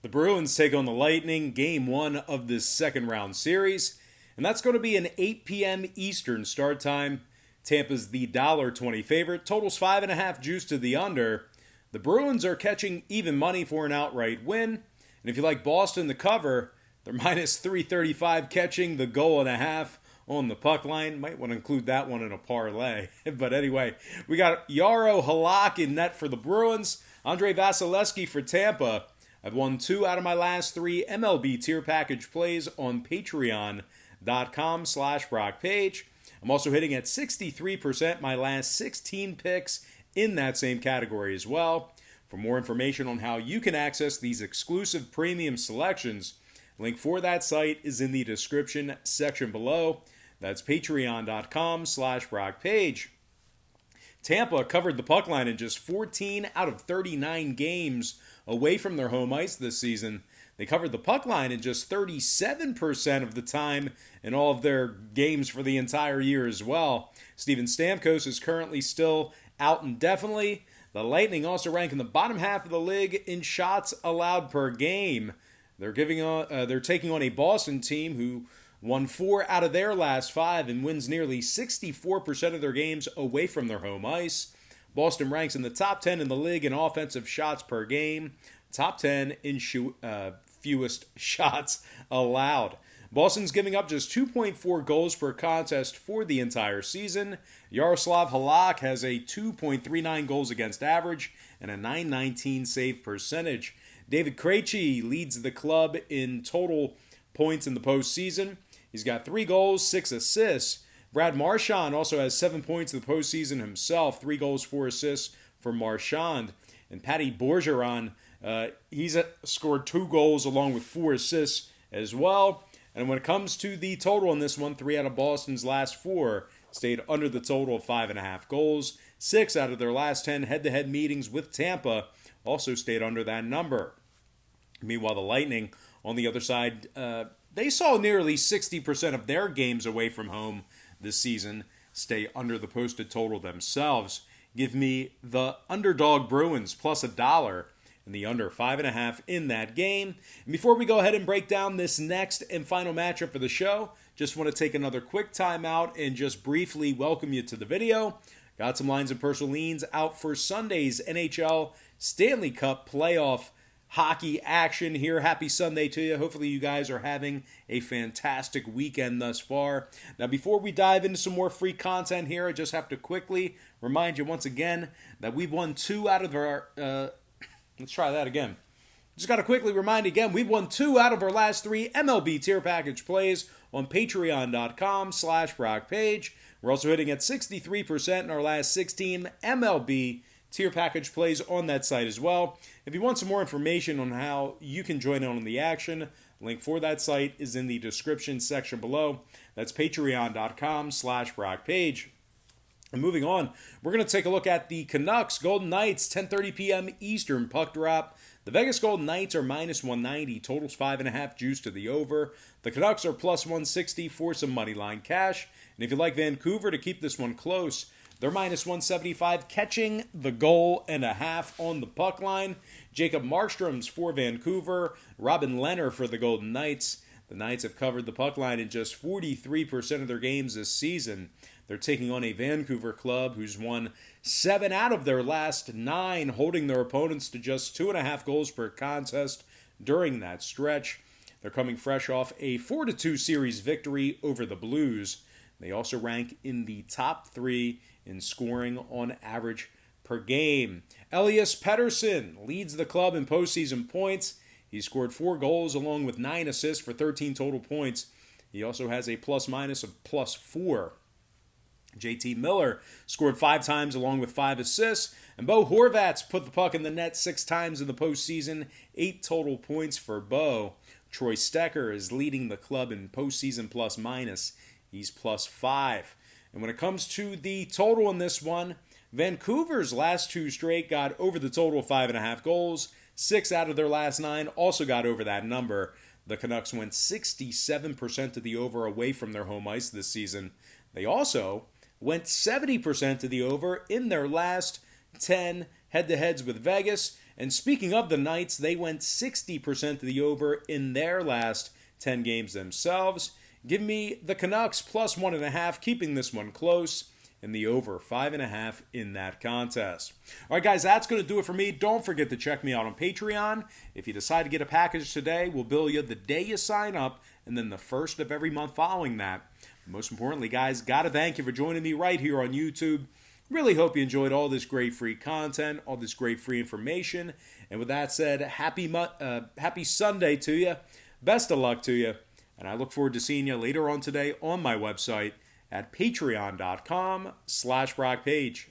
The Bruins take on the Lightning, game one of this second round series, and that's going to be an 8 p.m. Eastern start time. Tampa's the $1.20 favorite, totals 5.5 juice to the under. The Bruins are catching even money for an outright win, and if you like Boston to cover, they're minus 335 catching the goal and a half on the puck line. Might want to include that one in a parlay. But anyway, we got Jaro Halak in net for the Bruins, Andrei Vasilevsky for Tampa. I've won 2 out of my last 3 MLB tier package plays on patreon.com/BrockPage. I'm also hitting at 63% my last 16 picks in that same category as well. For more information on how you can access these exclusive premium selections, link for that site is in the description section below. That's patreon.com/BrockPage. Tampa covered the puck line in just 14 out of 39 games away from their home ice this season. They covered the puck line in just 37% of the time in all of their games for the entire year as well. Steven Stamkos is currently still out indefinitely. The Lightning also rank in the bottom half of the league in shots allowed per game. They're taking on a Boston team who won 4 out of their last 5 and wins nearly 64% of their games away from their home ice. Boston ranks in the top 10 in the league in offensive shots per game, top 10 in fewest shots allowed. Boston's giving up just 2.4 goals per contest for the entire season. Yaroslav Halak has a 2.39 goals against average and a .919 save percentage. David Krejci leads the club in total points in the postseason. He's got 3 goals, 6 assists. Brad Marchand also has 7 points in the postseason himself, 3 goals, 4 assists for Marchand. And Patty Bergeron, he's scored 2 goals along with 4 assists as well. And when it comes to the total in this one, 3 out of Boston's last 4 stayed under the total of 5.5 goals. 6 out of their last 10 head-to-head meetings with Tampa also stayed under that number. Meanwhile, the Lightning, on the other side, they saw nearly 60% of their games away from home this season stay under the posted total themselves. Give me the Underdog Bruins plus $1 and the under 5.5 in that game. And before we go ahead and break down this next and final matchup for the show, just want to take another quick time out and just briefly welcome you to the video. Got some lines and personal leans out for Sunday's NHL Stanley Cup playoff hockey action here. Happy Sunday to you. Hopefully you guys are having a fantastic weekend thus far. Now, before we dive into some more free content here, I just have to quickly remind you once again that we've won 2 out of our... let's try that again. Just got to quickly remind again, we've won 2 out of our last 3 MLB tier package plays on patreon.com/BrockPage. We're also hitting at 63% in our last 16 MLB tier package plays on that site as well. If you want some more information on how you can join in on the action, link for that site is in the description section below. That's patreon.com/BrockPage. And moving on, we're going to take a look at the Canucks Golden Knights, 10:30 p.m. Eastern puck drop. The Vegas Golden Knights are minus 190, totals 5.5 juice to the over. The Canucks are plus 160 for some money line cash. And if you like Vancouver to keep this one close, they're minus 175, catching the goal and a half on the puck line. Jacob Markstrom's for Vancouver. Robin Lehner for the Golden Knights. The Knights have covered the puck line in just 43% of their games this season. They're taking on a Vancouver club who's won 7 out of their last 9, holding their opponents to just 2.5 goals per contest during that stretch. They're coming fresh off a 4-2 series victory over the Blues. They also rank in the top 3 in scoring on average per game. Elias Pettersson leads the club in postseason points. He scored 4 goals along with 9 assists for 13 total points. He also has a plus-minus of +4. JT Miller scored 5 times along with 5 assists. And Bo Horvat's put the puck in the net 6 times in the postseason, 8 total points for Bo. Troy Stecher is leading the club in postseason plus-minus. He's +5. And when it comes to the total in this one, Vancouver's last 2 straight got over the total of 5.5 goals. 6 out of their last 9 also got over that number. The Canucks went 67% to the over away from their home ice this season. They also went 70% to the over in their last 10 head-to-heads with Vegas. And speaking of the Knights, they went 60% to the over in their last 10 games themselves. Give me the Canucks plus 1.5, keeping this one close, and the over 5.5 in that contest. All right, guys, that's going to do it for me. Don't forget to check me out on Patreon. If you decide to get a package today, we'll bill you the day you sign up, and then the first of every month following that. Most importantly, guys, got to thank you for joining me right here on YouTube. Really hope you enjoyed all this great free content, all this great free information. And with that said, happy Sunday to you. Best of luck to you. And I look forward to seeing you later on today on my website at patreon.com/BrockPage.